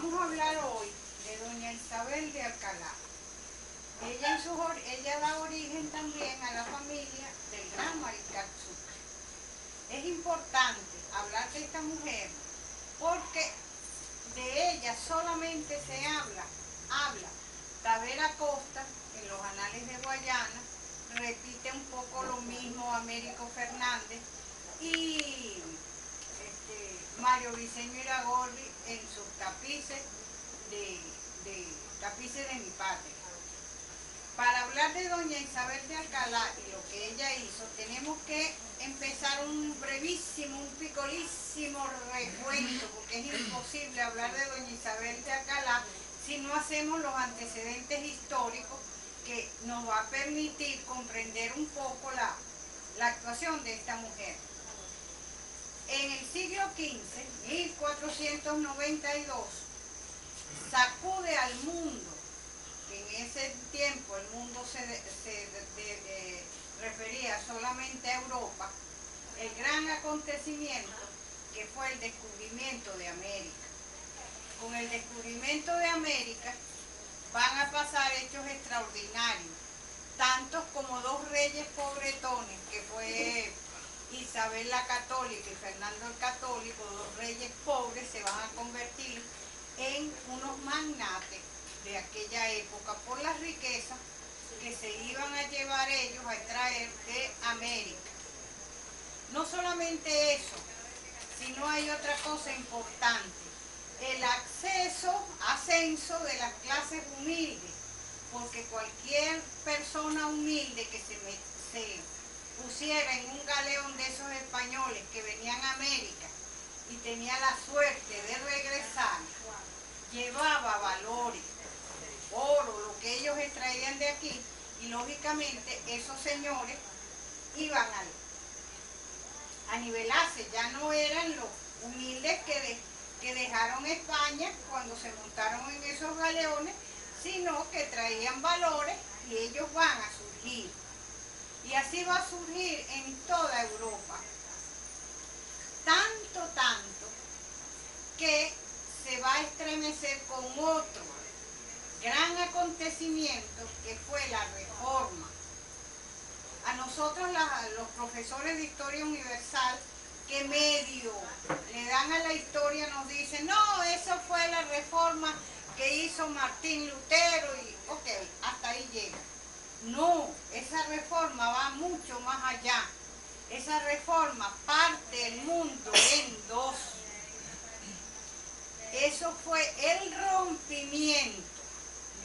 Vamos a hablar hoy de doña Isabel de Alcalá. Ella da origen también a la familia del gran Mariscal Sucre. Es importante hablar de esta mujer porque de ella solamente se habla Tavera Costa en los Anales de Guayana, repite un poco lo mismo Américo Fernández y Mario Briceño Iragorri en sus tapices de mi patria. Para hablar de doña Isabel de Alcalá y lo que ella hizo, tenemos que empezar un brevísimo, un picolísimo recuento, porque es imposible hablar de doña Isabel de Alcalá si no hacemos los antecedentes históricos que nos va a permitir comprender un poco la actuación de esta mujer. En el siglo XV, 1492, sacude al mundo, que en ese tiempo el mundo se refería solamente a Europa, el gran acontecimiento que fue el descubrimiento de América. Con el descubrimiento de América van a pasar hechos extraordinarios, tantos como dos reyes pobretones, que fue Isabel la Católica y Fernando el Católico, dos reyes pobres, se van a convertir en unos magnates de aquella época por las riquezas que se iban a llevar ellos a traer de América. No solamente eso, sino hay otra cosa importante, el ascenso de las clases humildes, porque cualquier persona humilde que se pusiera en un galeón de esos españoles que venían a América y tenía la suerte de regresar, llevaba valores, oro, lo que ellos extraían de aquí, y lógicamente esos señores iban a nivelarse, ya no eran los humildes que dejaron España cuando se montaron en esos galeones, sino que traían valores y ellos van a surgir. Y así va a surgir en toda Europa. Tanto, que se va a estremecer con otro gran acontecimiento que fue la Reforma. A nosotros los profesores de Historia Universal, que medio le dan a la historia, nos dicen, no, eso fue la Reforma que hizo Martín Lutero y ok, hasta ahí llega. No, esa reforma va mucho más allá. Esa reforma parte el mundo en dos. Eso fue el rompimiento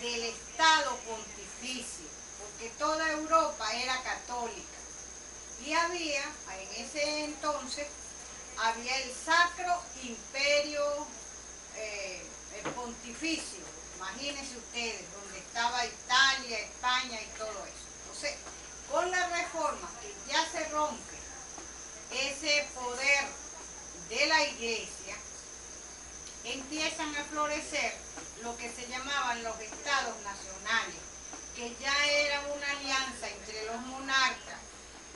del Estado pontificio, porque toda Europa era católica. Y había, en ese entonces, había el Sacro Imperio el pontificio. Imagínense ustedes, donde estaba Italia, España y todo eso. Entonces, con la reforma, que ya se rompe ese poder de la iglesia, empiezan a florecer lo que se llamaban los estados nacionales, que ya era una alianza entre los monarcas,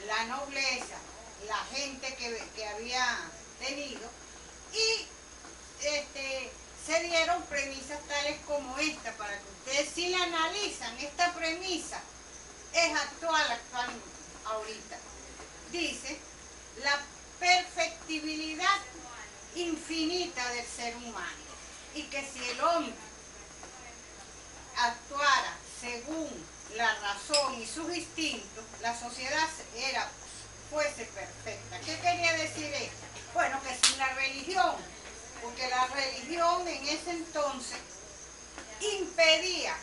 la nobleza, la gente que había tenido, y se dieron premisas tales como esta, para que ustedes si la analizan, esta premisa es actual ahorita. Dice, la perfectibilidad infinita del ser humano, y que si el hombre actuara según la razón y sus instintos, la sociedad fuese perfecta. ¿Qué quería decir esto? Bueno, que sin la religión, porque la religión en ese entonces impedía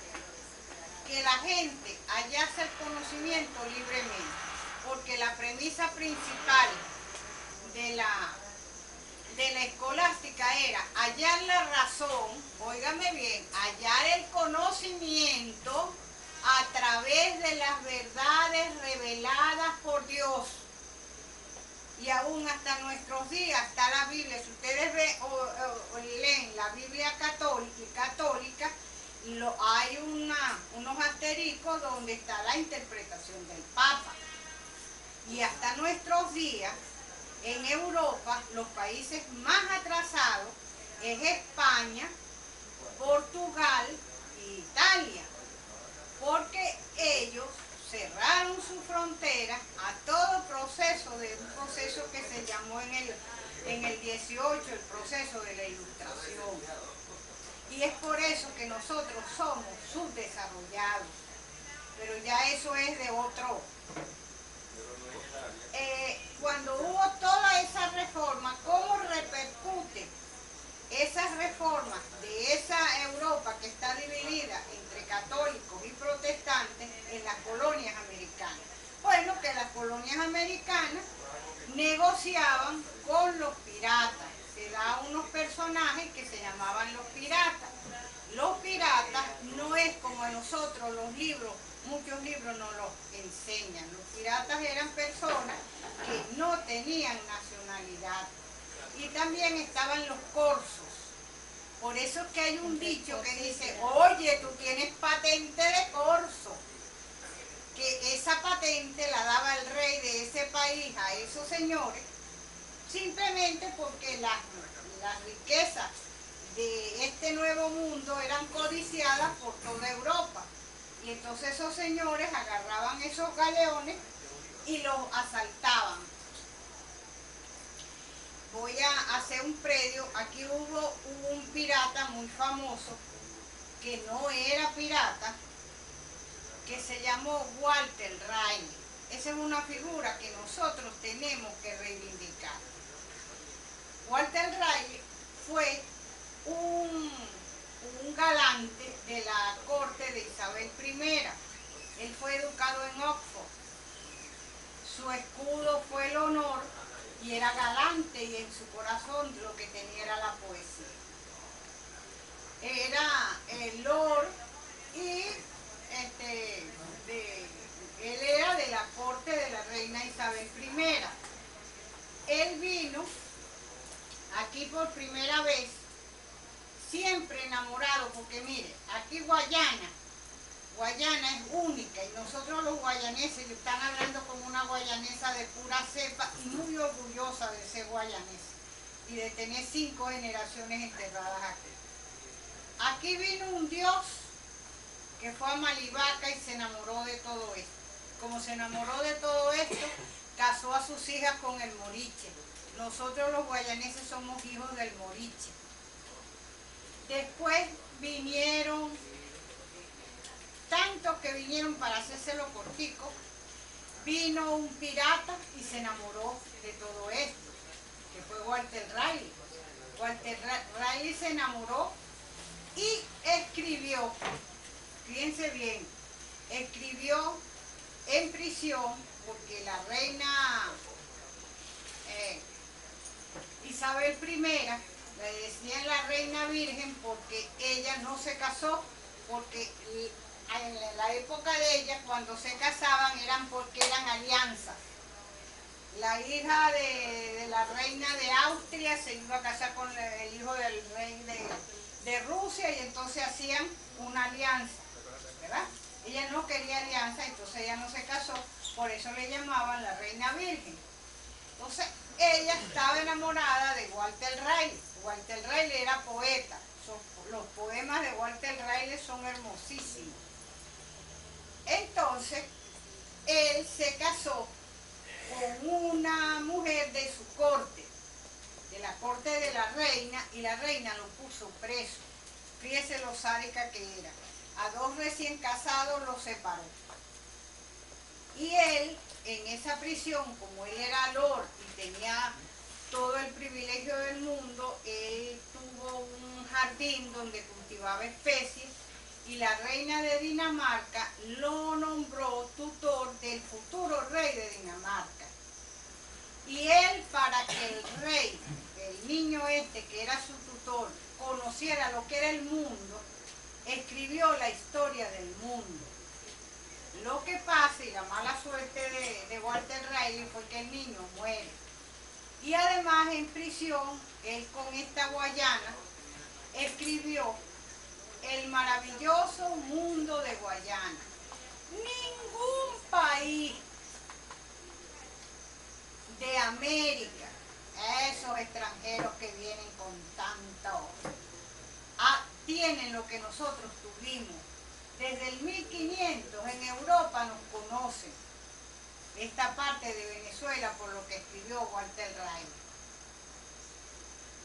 que la gente hallase el conocimiento libremente, porque la premisa principal de la escolástica era hallar la razón, óigame bien, hallar el conocimiento a través de las verdades reveladas por Dios. Y aún hasta nuestros días está la Biblia. Si ustedes leen la Biblia católica, hay unos asteriscos donde está la interpretación del Papa. Y hasta nuestros días, en Europa, los países más atrasados es España Portugal e Italia, porque ellos cerraron su frontera a todo proceso de un proceso que se llamó en el 18 el proceso de la Ilustración. Y es por eso que nosotros somos subdesarrollados, pero ya eso es de otro. Cuando hubo toda esa reforma, ¿cómo repercute esas reformas de esa Europa que está dividida entre católicos y protestantes en las colonias americanas? Bueno, que las colonias americanas negociaban con los piratas. Se da unos personajes que se llamaban los piratas. Los piratas no es como a nosotros los libros, muchos libros nos los enseñan. Los piratas eran personas que no tenían nacionalidad. Y también estaban los corsos. Por eso es que hay un dicho que dice, oye, tú tienes patente de corso. Que esa patente la daba el rey de ese país a esos señores, simplemente porque las riquezas de este nuevo mundo eran codiciadas por toda Europa. Y entonces esos señores agarraban esos galeones y los asaltaban. Voy a hacer un predio. Aquí hubo un pirata muy famoso que no era pirata, que se llamó Walter Raleigh. Esa es una figura que nosotros tenemos que reivindicar. Walter Raleigh fue un galante de la corte de Isabel I. Él fue educado en Oxford. Su escudo fue el honor y era galante, y en su corazón lo que tenía era la poesía. Era el Lord y él era de la corte de la reina Isabel I. Él vino aquí por primera vez, siempre enamorado, porque mire, aquí Guayana es única, y nosotros los guayaneses están hablando como una guayanesa de pura cepa y muy orgullosa de ser guayanesa y de tener 5 generaciones enterradas aquí. Aquí vino un dios que fue a Malivaca y se enamoró de todo esto. Como se enamoró de todo esto, casó a sus hijas con el moriche. Nosotros los guayaneses somos hijos del moriche. Después vinieron, tantos que vinieron para hacérselo cortico, vino un pirata y se enamoró de todo esto, que fue Walter Raleigh. Walter Raleigh se enamoró y escribió, fíjense bien, escribió en prisión, porque la reina Isabel I le decían la reina virgen porque ella no se casó, porque en la época de ella, cuando se casaban, eran porque eran alianzas. La hija de la reina de Austria se iba a casar con el hijo del rey de Rusia, y entonces hacían una alianza, ¿verdad? Ella no quería alianza, entonces ella no se casó, por eso le llamaban la reina virgen. Entonces ella estaba enamorada de Walter Raleigh. Walter Raleigh era poeta. Los poemas de Walter Raleigh son hermosísimos. Entonces él se casó con una mujer de su corte, de la corte de la reina, y la reina lo puso preso. Fíjese lo sádica que era. A 2 recién casados los separó. Y él, en esa prisión, como él era lord y tenía todo el privilegio del mundo, él tuvo un jardín donde cultivaba especies, y la reina de Dinamarca lo nombró tutor del futuro rey de Dinamarca. Y él, para que el rey, el niño este que era su tutor, conociera lo que era el mundo, escribió la historia del mundo. Lo que pasa, y la mala suerte de Walter Raleigh, fue que el niño muere. Y además en prisión, él con esta Guayana escribió El maravilloso mundo de Guayana. Ningún país de América, esos extranjeros que vienen con tanto, tienen lo que nosotros tuvimos. Desde el 1500 en Europa nos conocen esta parte de Venezuela por lo que escribió Walter Riley.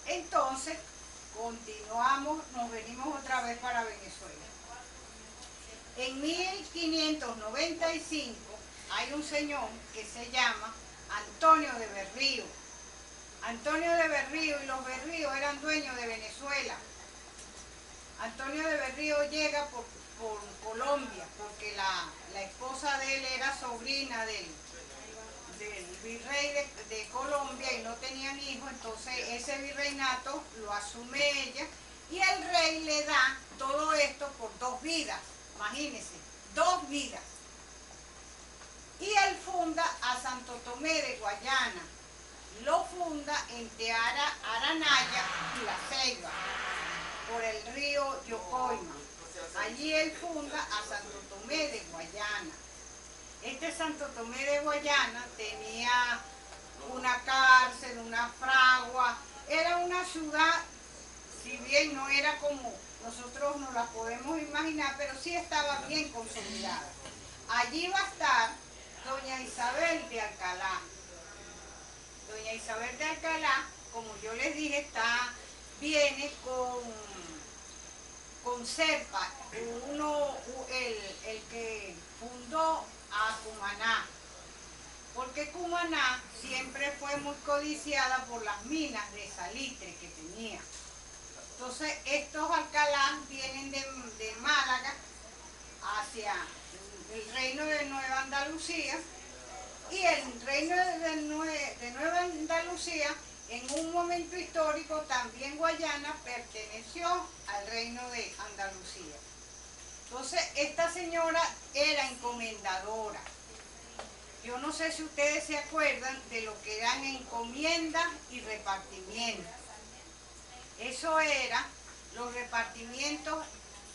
Entonces, continuamos, nos venimos otra vez para Venezuela. En 1595 hay un señor que se llama Antonio de Berrío. Antonio de Berrío y los Berríos eran dueños de Venezuela. Antonio de Berrío llega por Colombia, porque la esposa de él era sobrina del virrey de Colombia y no tenían hijos, entonces ese virreinato lo asume ella y el rey le da todo esto por 2 vidas, imagínense, 2 vidas. Y él funda a Santo Tomé de Guayana, lo funda en Teara, Aranaya y La Ceiba, por el río Yocoima. Allí él funda a Santo Tomé de Guayana. Este Santo Tomé de Guayana tenía una cárcel, una fragua, era una ciudad, si bien no era como nosotros nos la podemos imaginar, pero sí estaba bien consolidada. Allí va a estar doña Isabel de Alcalá. Doña Isabel de Alcalá, como yo les dije, viene con Serpa, el que fundó a Cumaná, porque Cumaná siempre fue muy codiciada por las minas de salitre que tenía. Entonces estos Alcalá vienen de Málaga hacia el reino de Nueva Andalucía, y el reino de Nueva Andalucía en un momento histórico también Guayana perteneció al reino de Andalucía. Entonces esta señora era encomendadora. Yo no sé si ustedes se acuerdan de lo que eran encomiendas y repartimientos. Eso era, los repartimientos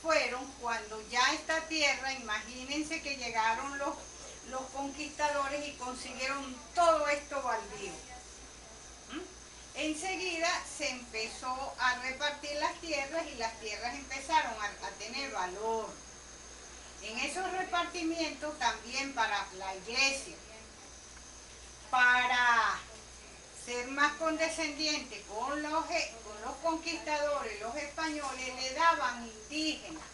fueron cuando ya esta tierra, imagínense que llegaron los conquistadores y consiguieron todo esto baldío. Enseguida se empezó a repartir las tierras y las tierras empezaron a tener valor. En esos repartimientos también para la iglesia, para ser más condescendiente con los conquistadores, los españoles, le daban indígenas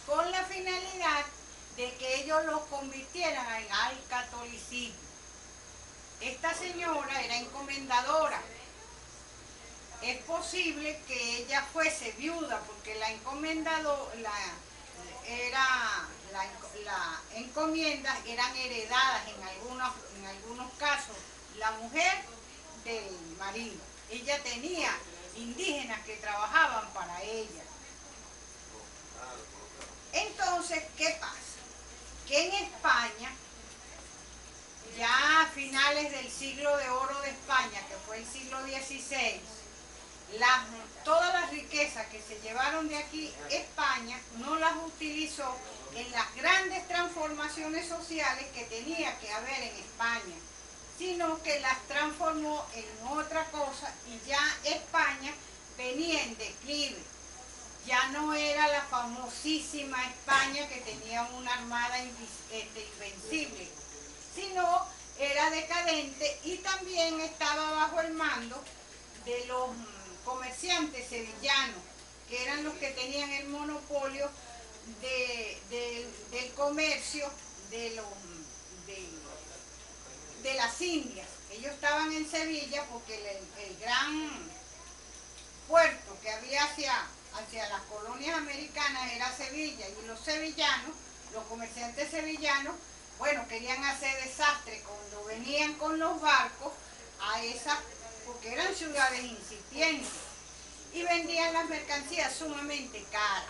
con la finalidad de que ellos los convirtieran al catolicismo. Esta señora era encomendadora. Es posible que ella fuese viuda porque las encomiendas eran heredadas en algunos casos. La mujer del marido. Ella tenía indígenas que trabajaban para ella. Entonces, ¿qué pasa? Que en España, ya a finales del siglo de oro de España, que fue el siglo XVI, todas las riquezas que se llevaron de aquí, España no las utilizó en las grandes transformaciones sociales que tenía que haber en España, sino que las transformó en otra cosa y ya España venía en declive. Ya no era la famosísima España que tenía una armada invencible, sino era decadente y también estaba bajo el mando de los comerciantes sevillanos, que eran los que tenían el monopolio del comercio de las Indias. Ellos estaban en Sevilla porque el gran puerto que había hacia las colonias americanas era Sevilla, y los sevillanos, los comerciantes sevillanos, bueno, querían hacer desastre cuando venían con los barcos a esas, porque eran ciudades incipientes, y vendían las mercancías sumamente caras.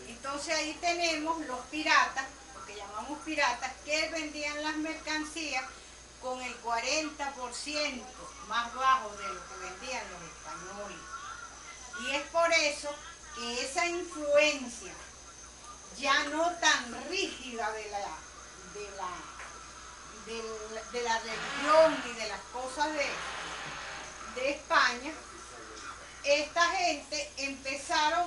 Entonces ahí tenemos los piratas, lo que llamamos piratas, que vendían las mercancías con el 40% más bajo de lo que vendían los españoles. Y es por eso que esa influencia ya no tan rígida de la religión y de las cosas de España, esta gente empezaron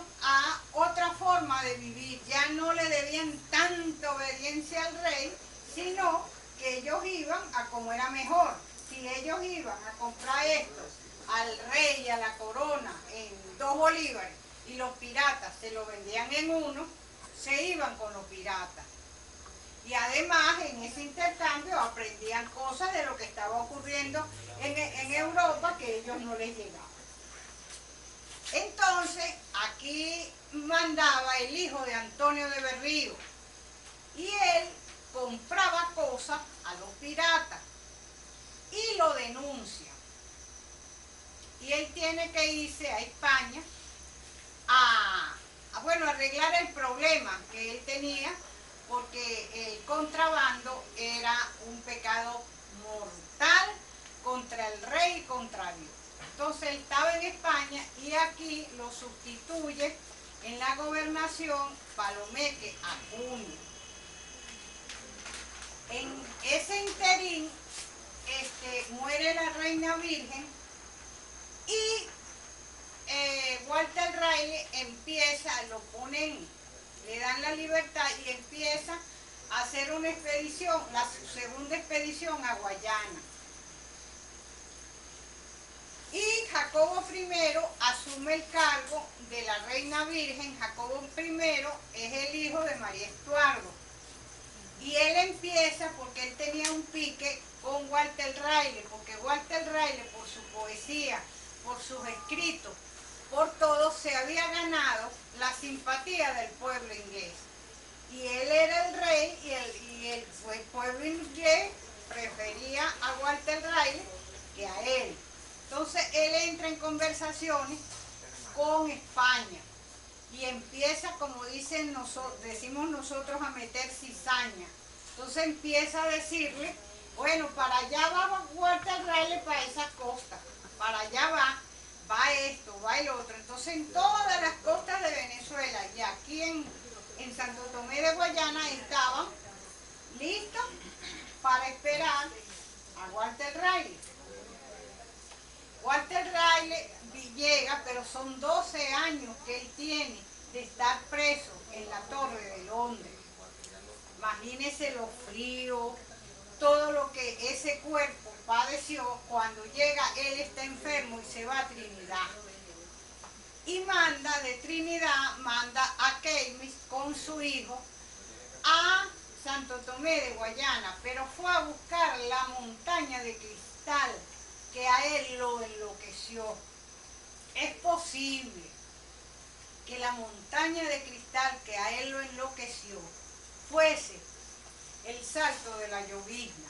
obediencia al rey, sino que ellos iban a como era mejor. Si ellos iban a comprar esto al rey y a la corona en 2 bolívares y los piratas se lo vendían en 1, se iban con los piratas. Y además en ese intercambio aprendían cosas de lo que estaba ocurriendo en Europa que ellos no les llegaban. Entonces aquí mandaba el hijo de Antonio de Berrío y él compraba cosas a los piratas y lo denuncia. Y él tiene que irse a España a arreglar el problema que él tenía, porque el contrabando era un pecado mortal contra el rey y contra Dios. Entonces él estaba en España y aquí lo sustituye en la gobernación Palomeque Acuña. En ese interín muere la reina virgen y Walter Raleigh empieza, le dan la libertad y empieza a hacer una expedición, la segunda expedición a Guayana. Y Jacobo I asume el cargo de la reina virgen. Jacobo I es el hijo de María Estuardo. Y él empieza, porque él tenía un pique con Walter Raleigh, porque Walter Raleigh, por su poesía, por sus escritos, por todo, se había ganado la simpatía del pueblo inglés. Y él era el rey y el pueblo inglés prefería a Walter Raleigh que a él. Entonces él entra en conversaciones con España y empieza, como decimos nosotros, a meter cizaña. Entonces empieza a decirle, bueno, para allá va Walter Raleigh, para esa costa, para allá va esto, va el otro. Entonces en todas las costas de Venezuela y aquí en Santo Tomé de Guayana estaban listos para esperar a Walter Raleigh. Walter Raleigh llega, pero son 12 años que él tiene de estar preso en la Torre de Londres. Imagínense lo frío, todo lo que ese cuerpo padeció. Cuando llega, él está enfermo y se va a Trinidad. Y de Trinidad manda a Keymis con su hijo a Santo Tomé de Guayana, pero fue a buscar la montaña de cristal que a él lo enloqueció. Es posible que la montaña de cristal que a él lo enloqueció fuese el salto de la llovizna.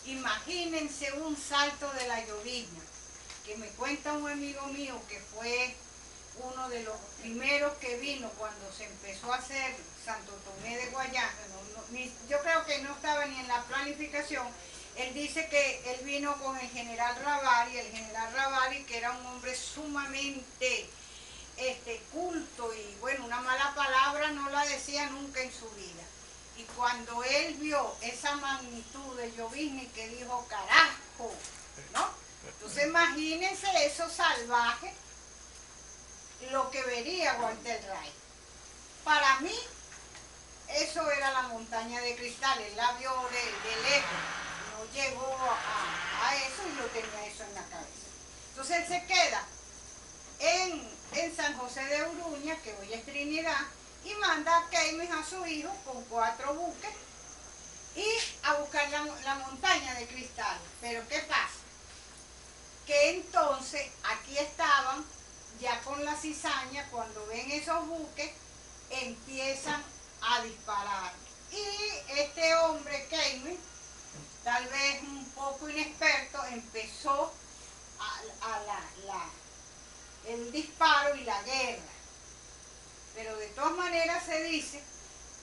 Imagínense un salto de la llovizna, que me cuenta un amigo mío que fue uno de los primeros que vino cuando se empezó a hacer Santo Tomé de Guayana. Yo creo que no estaba ni en la planificación. Él dice que él vino con el general Ravari, que era un hombre sumamente culto y bueno, una mala palabra no la decía nunca en su vida. Y cuando él vio esa magnitud de llovizna, que dijo, carajo, ¿no? Entonces imagínense esos salvajes, lo que vería Walter Raleigh. Para mí, eso era la montaña de cristal. Él la vio de lejos, no llegó a eso y lo tenía eso en la cabeza. Entonces él se queda en San José de Uruña, que hoy es Trinidad, y manda a Keymis, a su hijo, con 4 buques y a buscar la montaña de cristal. Pero ¿qué pasa? Que entonces aquí estaban ya con la cizaña. Cuando ven esos buques empiezan a disparar y este hombre Keymis, tal vez un poco inexperto, empezó el disparo y la guerra. Pero de todas maneras se dice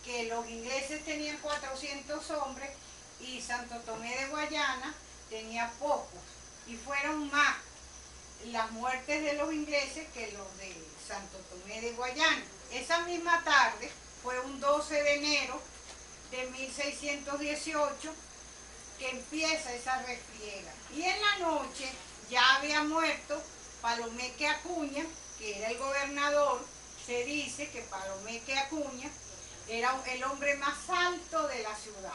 que los ingleses tenían 400 hombres y Santo Tomé de Guayana tenía pocos, y fueron más las muertes de los ingleses que los de Santo Tomé de Guayana. Esa misma tarde, fue un 12 de enero de 1618, que empieza esa refriega. Y en la noche ya había muerto Palomeque Acuña, que era el gobernador. Se dice que Palomeque Acuña Era el hombre más alto de la ciudad,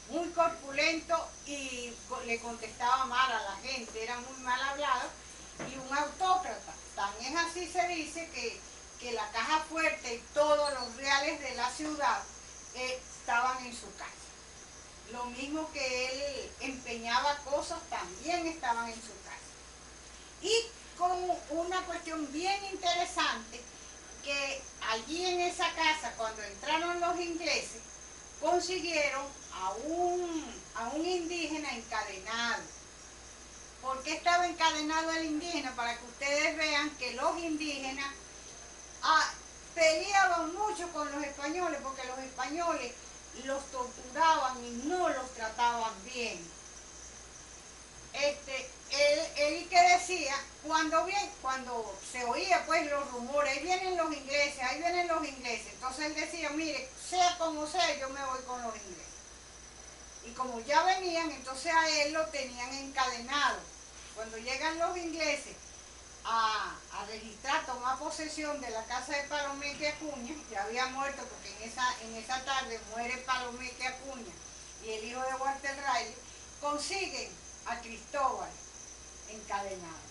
muy corpulento y le contestaba mal a la gente, era muy mal hablado y un autócrata. También así se dice que la caja fuerte y todos los reales de la ciudad estaban en su casa. Lo mismo que él empeñaba cosas, también estaban en su casa. Y con una cuestión bien interesante, que allí en esa casa, cuando entraron los ingleses, consiguieron a un indígena encadenado. ¿Por qué estaba encadenado el indígena? Para que ustedes vean que los indígenas peleaban mucho con los españoles, porque los españoles los torturaban y no los trataban bien. Él que decía, cuando se oía pues los rumores, ahí vienen los ingleses, entonces él decía, mire, sea como sea, yo me voy con los ingleses. Y como ya venían, entonces a él lo tenían encadenado. Cuando llegan los ingleses a registrar, tomar posesión de la casa de Palomeque Acuña, ya había muerto porque en esa tarde muere Palomeque Acuña y el hijo de Walter Raleigh, consiguen a Cristóbal encadenado.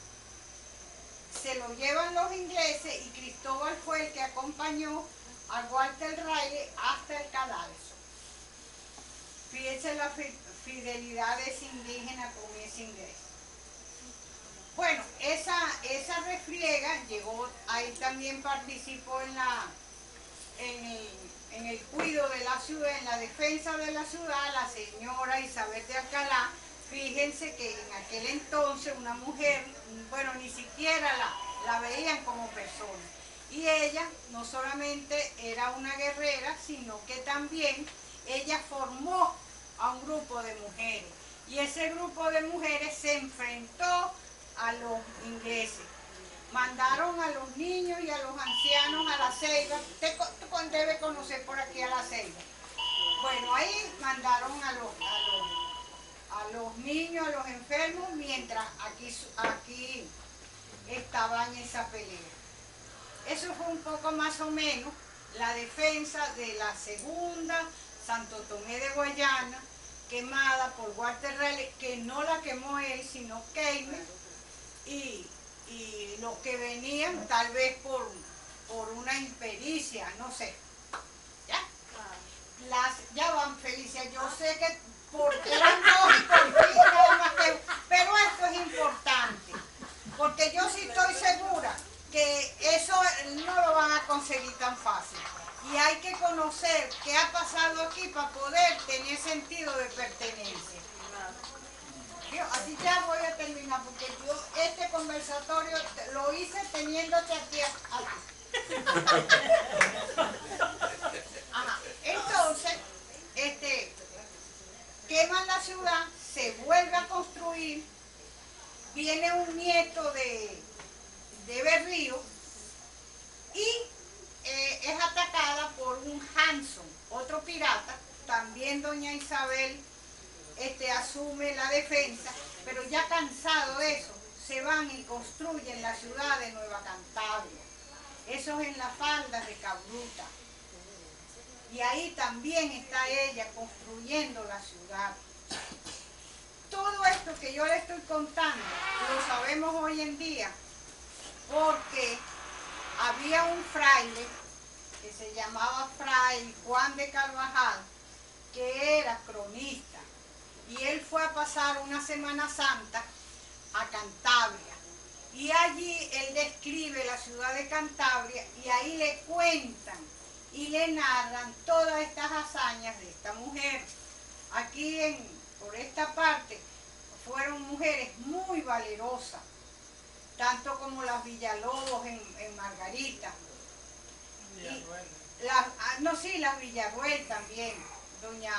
Se lo llevan los ingleses y Cristóbal fue el que acompañó a Walter Raleigh hasta el cadalso. Fíjense la fidelidad de ese indígena con ese inglés. Bueno, esa refriega llegó, ahí también participó en el cuidado de la ciudad, en la defensa de la ciudad, la señora Isabel de Alcalá. Fíjense que en aquel entonces una mujer, bueno, ni siquiera la veían como persona. Y ella no solamente era una guerrera, sino que también ella formó a un grupo de mujeres. Y ese grupo de mujeres se enfrentó a los ingleses. Mandaron a los niños y a los ancianos a la Ceiba. Usted debe conocer por aquí a la Ceiba. Bueno, ahí mandaron a los niños, a los enfermos, mientras aquí estaba en esa pelea. Eso fue un poco más o menos la defensa de la segunda Santo Tomé de Guayana, quemada por Walter Raleigh, que no la quemó él, sino Keimer, y los que venían tal vez por una impericia, no sé. ¿Ya? Ya van, Felicia, yo sé que porque eran dos y por ti nada más que... Pero esto es importante, porque yo sí estoy segura que eso no lo van a conseguir tan fácil. Y hay que conocer qué ha pasado aquí para poder tener sentido de pertenencia. Así ya voy a terminar, porque yo este conversatorio lo hice teniéndote aquí. Ajá. Entonces, queman la ciudad, se vuelve a construir, viene un nieto de Berrío y es atacada por un Hanson, otro pirata. También doña Isabel asume la defensa, pero ya cansado de eso, se van y construyen la ciudad de Nueva Cantabria. Eso es en las faldas de Cabruta. Y ahí también está ella construyendo la ciudad. Todo esto que yo le estoy contando, lo sabemos hoy en día, porque había un fraile que se llamaba Fray Juan de Carvajal, que era cronista, y él fue a pasar una Semana Santa a Cantabria, y allí él describe la ciudad de Cantabria, y ahí le cuentan y le narran todas estas hazañas de esta mujer. Aquí por esta parte fueron mujeres muy valerosas, tanto como las Villalobos en Margarita. Las Villarruel también, doña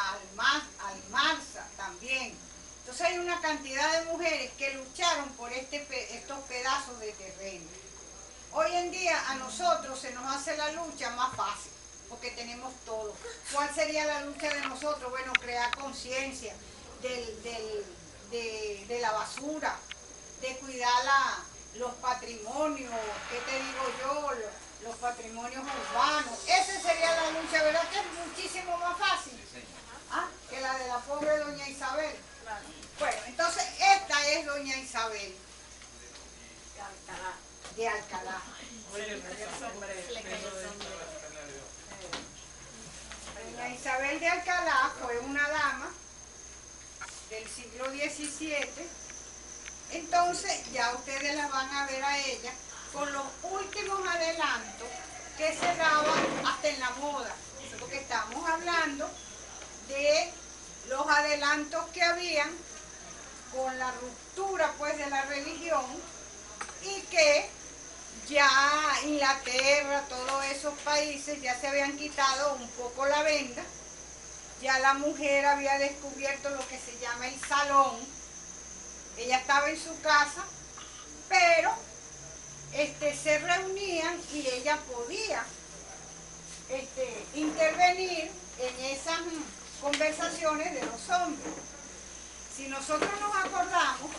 Almarza también. Entonces hay una cantidad de mujeres que lucharon por estos pedazos de terreno. Hoy en día a nosotros se nos hace la lucha más fácil, porque tenemos todo. ¿Cuál sería la lucha de nosotros? Bueno, crear conciencia de la basura, de cuidar los patrimonios, ¿qué te digo yo? los patrimonios urbanos. Esa sería la lucha, ¿verdad? Que es muchísimo más fácil que la de la pobre doña Isabel. Bueno, entonces esta es doña Isabel de Alcalá. Doña Isabel de Alcalá fue una dama del siglo XVII. Entonces ya ustedes la van a ver a ella con los últimos adelantos que se daban hasta en la moda, porque estamos hablando de los adelantos que habían con la ruptura pues de la religión, y que ya Inglaterra, todos esos países ya se habían quitado un poco la venda, ya la mujer había descubierto lo que se llama el salón. Ella estaba en su casa, pero se reunían y ella podía intervenir en esas conversaciones de los hombres. Si nosotros nos acordamos,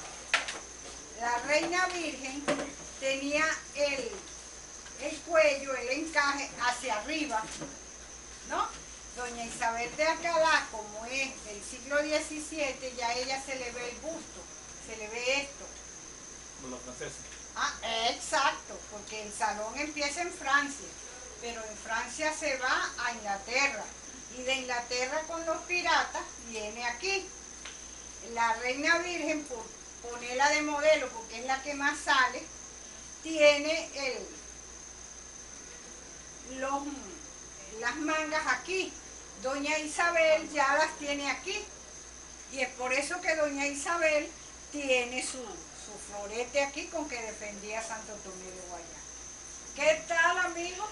la reina virgen tenía el cuello, el encaje hacia arriba, ¿no? Doña Isabel de Alcalá, como es del siglo XVII, ya a ella se le ve el busto, se le ve esto. Como los franceses. Exacto, porque el salón empieza en Francia, pero en Francia se va a Inglaterra, y de Inglaterra con los piratas viene aquí. La reina virgen, por ponerla de modelo, porque es la que más sale, tiene las mangas aquí. Doña Isabel ya las tiene aquí, y es por eso que doña Isabel tiene su florete aquí con que defendía a Santo Tomé de Guayana. ¿Qué tal, amigos?